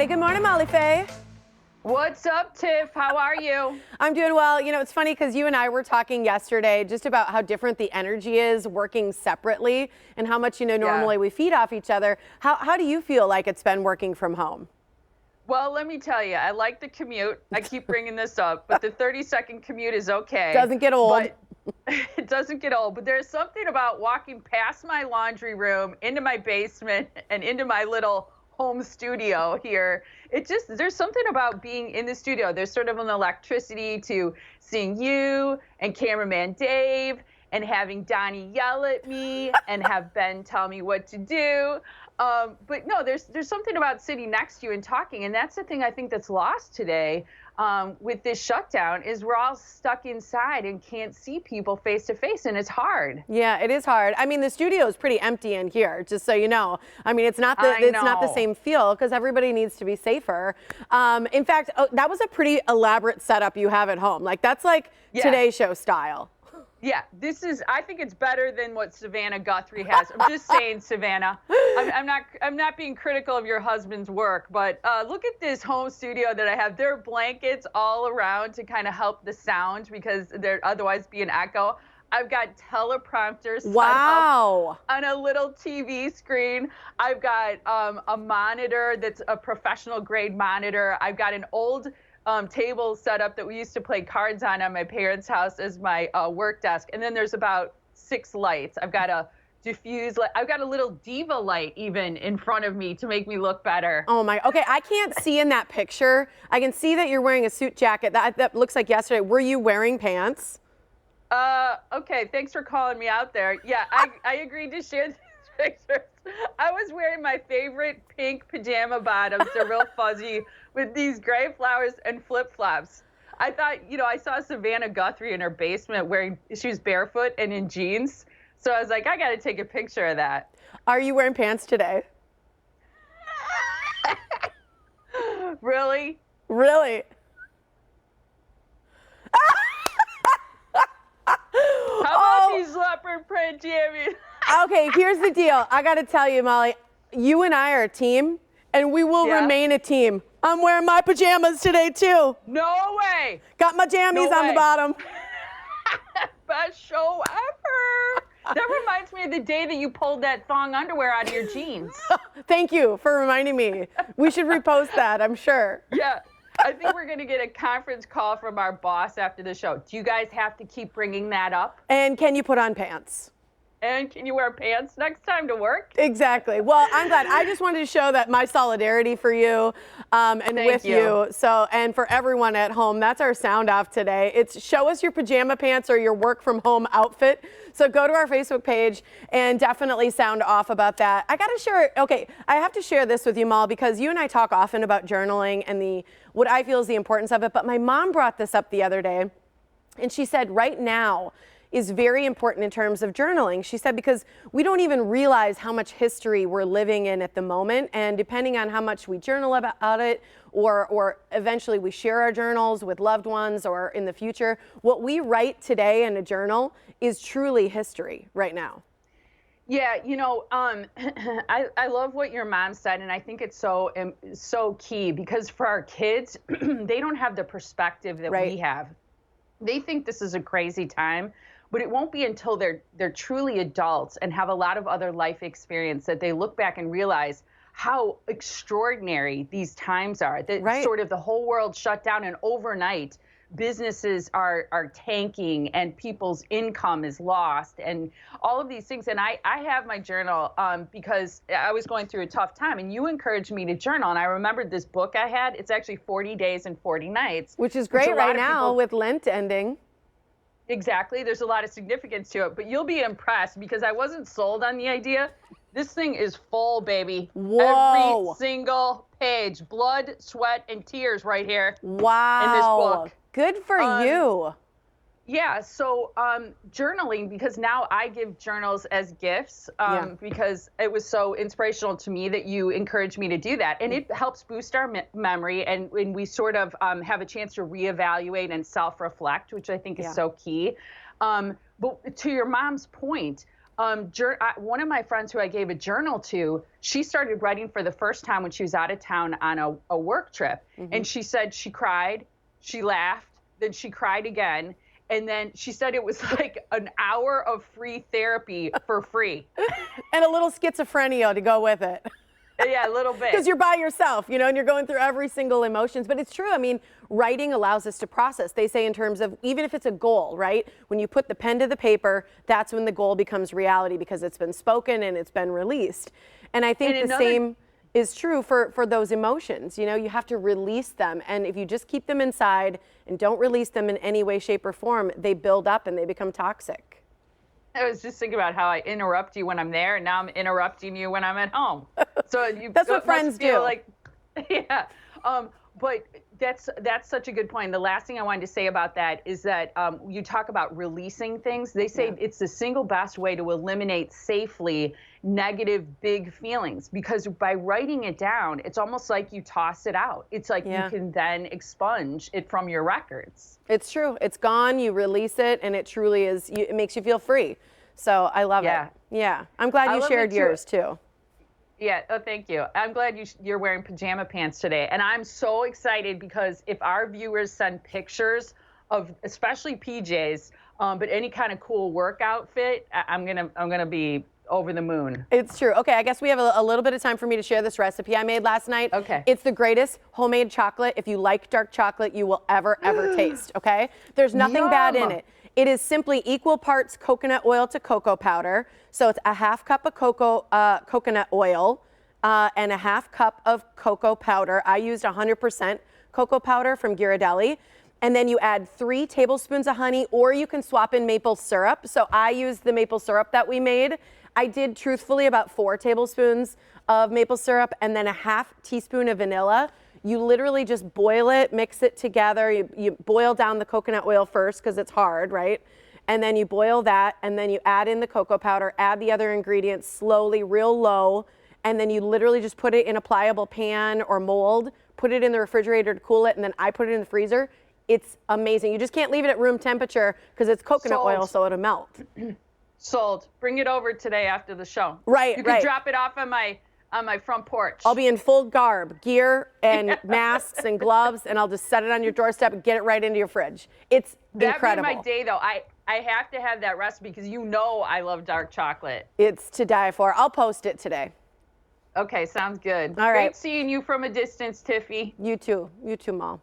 Hey, good morning, Molly Faye. What's up, Tiff? How are you? I'm doing well. You know, it's funny because you and I were talking yesterday just about how different the energy is working separately and how much, normally we feed off each other. How do you feel like it's been working from home? Well, let me tell you, I like the commute. I keep bringing this up, but the 30-second commute is okay. Doesn't get old. But it doesn't get old. But there's something about walking past my laundry room, into my basement, and into my little home studio here. There's something about being in the studio. There's sort of an electricity to seeing you and cameraman Dave and having Donnie yell at me and have Ben tell me what to do. But no, there's something about sitting next to you and talking, and that's the thing I think that's lost today with this shutdown is we're all stuck inside and can't see people face to face, and it's hard. Yeah, it is hard. I mean, the studio is pretty empty in here, just so you know. I mean, it's not the same feel because everybody needs to be safer. In fact, that was a pretty elaborate setup you have at home. Like that's like Today Show style. Yeah, I think it's better than what Savannah Guthrie has. I'm just saying, Savannah. I'm not being critical of your husband's work, but look at this home studio that I have. There are blankets all around to kind of help the sound because there'd otherwise be an echo. I've got teleprompters set up on a little TV screen. I've got a monitor that's a professional grade monitor. I've got an old table set up that we used to play cards on my parents' house as my work desk. And then there's about 6 lights. I've got a diffuse light. I've got a little diva light even in front of me to make me look better. Oh my, okay, I can't see in that picture. I can see that you're wearing a suit jacket. That looks like yesterday. Were you wearing pants? Okay, thanks for calling me out there. Yeah, I agreed to share these pictures. I was wearing my favorite pink pajama bottoms. They're real fuzzy with these gray flowers and flip-flops. I thought, I saw Savannah Guthrie in her basement she was barefoot and in jeans. So I was like, I got to take a picture of that. Are you wearing pants today? Really? Really? How about these leopard print jammies? Okay, here's the deal. I got to tell you, Molly, you and I are a team, and we will remain a team. I'm wearing my pajamas today, too. No way. Got my jammies on the bottom. Best show ever. That reminds me of the day that you pulled that thong underwear out of your jeans. Thank you for reminding me. We should repost that, I'm sure. Yeah. I think we're going to get a conference call from our boss after the show. Do you guys have to keep bringing that up? And can you put on pants? And can you wear pants next time to work? Exactly. Well, I'm glad. I just wanted to show that my solidarity for you and with you. So, and for everyone at home, that's our sound off today. It's show us your pajama pants or your work from home outfit. So go to our Facebook page and definitely sound off about that. I got to share, okay, I have to share this with you, Mal, because you and I talk often about journaling and what I feel is the importance of it. But my mom brought this up the other day, and she said right now is very important in terms of journaling. She said because we don't even realize how much history we're living in at the moment, and depending on how much we journal about it or eventually we share our journals with loved ones or in the future, what we write today in a journal is truly history right now. Yeah, I love what your mom said, and I think it's so key because for our kids, they don't have the perspective that we have. They think this is a crazy time, but it won't be until they're truly adults and have a lot of other life experience that they look back and realize how extraordinary these times are. That sort of the whole world shut down, and overnight businesses are tanking and people's income is lost and all of these things. And I have my journal because I was going through a tough time, and you encouraged me to journal. And I remembered this book I had. It's actually 40 Days and 40 Nights. Which is great right now with Lent ending. Exactly. There's a lot of significance to it, but you'll be impressed because I wasn't sold on the idea. This thing is full, baby. Whoa. Every single page, blood, sweat, and tears right here. Wow. In this book. Good for you. Yeah, so journaling, because now I give journals as gifts because it was so inspirational to me that you encouraged me to do that. And it helps boost our memory, and we sort of have a chance to reevaluate and self-reflect, which I think is so key. But to your mom's point, one of my friends who I gave a journal to, she started writing for the first time when she was out of town on a work trip. And she said she cried, she laughed, then she cried again. And then she said it was like an hour of free therapy for free. And a little schizophrenia to go with it. Yeah, a little bit. Because you're by yourself, you know, and you're going through every single emotions. But it's true. I mean, writing allows us to process. They say in terms of, even if it's a goal, right? When you put the pen to the paper, that's when the goal becomes reality because it's been spoken and it's been released. And I think the same is true for those emotions. You know, you have to release them. And if you just keep them inside and don't release them in any way, shape, or form, they build up and they become toxic. I was just thinking about how I interrupt you when I'm there, and now I'm interrupting you when I'm at home. So that's what friends do. Like, yeah. But that's such a good point. The last thing I wanted to say about that is that you talk about releasing things. They say it's the single best way to eliminate safely negative big feelings, because by writing it down, it's almost like you toss it out. It's like you can then expunge it from your records. It's true. It's gone. You release it, and it truly is. It makes you feel free. So I love it. Yeah. I'm glad you shared yours too. Yeah. Oh, thank you. I'm glad you're wearing pajama pants today, and I'm so excited because if our viewers send pictures of, especially PJs, but any kind of cool work outfit, I'm gonna be over the moon. It's true. Okay, I guess we have a little bit of time for me to share this recipe I made last night. Okay. It's the greatest homemade chocolate, if you like dark chocolate, you will ever taste, okay? There's nothing bad in it. It is simply equal parts coconut oil to cocoa powder. So it's a half cup of coconut oil and a half cup of cocoa powder. I used 100% cocoa powder from Ghirardelli. And then you add 3 tablespoons of honey, or you can swap in maple syrup. So I used the maple syrup that we made. I did truthfully about 4 tablespoons of maple syrup and then a half teaspoon of vanilla. You literally just boil it, mix it together. You boil down the coconut oil first because it's hard, right? And then you boil that, and then you add in the cocoa powder, add the other ingredients slowly, real low, and then you literally just put it in a pliable pan or mold, put it in the refrigerator to cool it, and then I put it in the freezer. It's amazing. You just can't leave it at room temperature because it's coconut oil, so it'll melt. Sold. Bring it over today after the show. Right, You can drop it off on my front porch. I'll be in full garb, gear and masks and gloves, and I'll just set it on your doorstep and get it right into your fridge. It's incredible. That'd be my day, though. I have to have that recipe because you know I love dark chocolate. It's to die for. I'll post it today. Okay, sounds good. All right. Great seeing you from a distance, Tiffy. You too, Mal.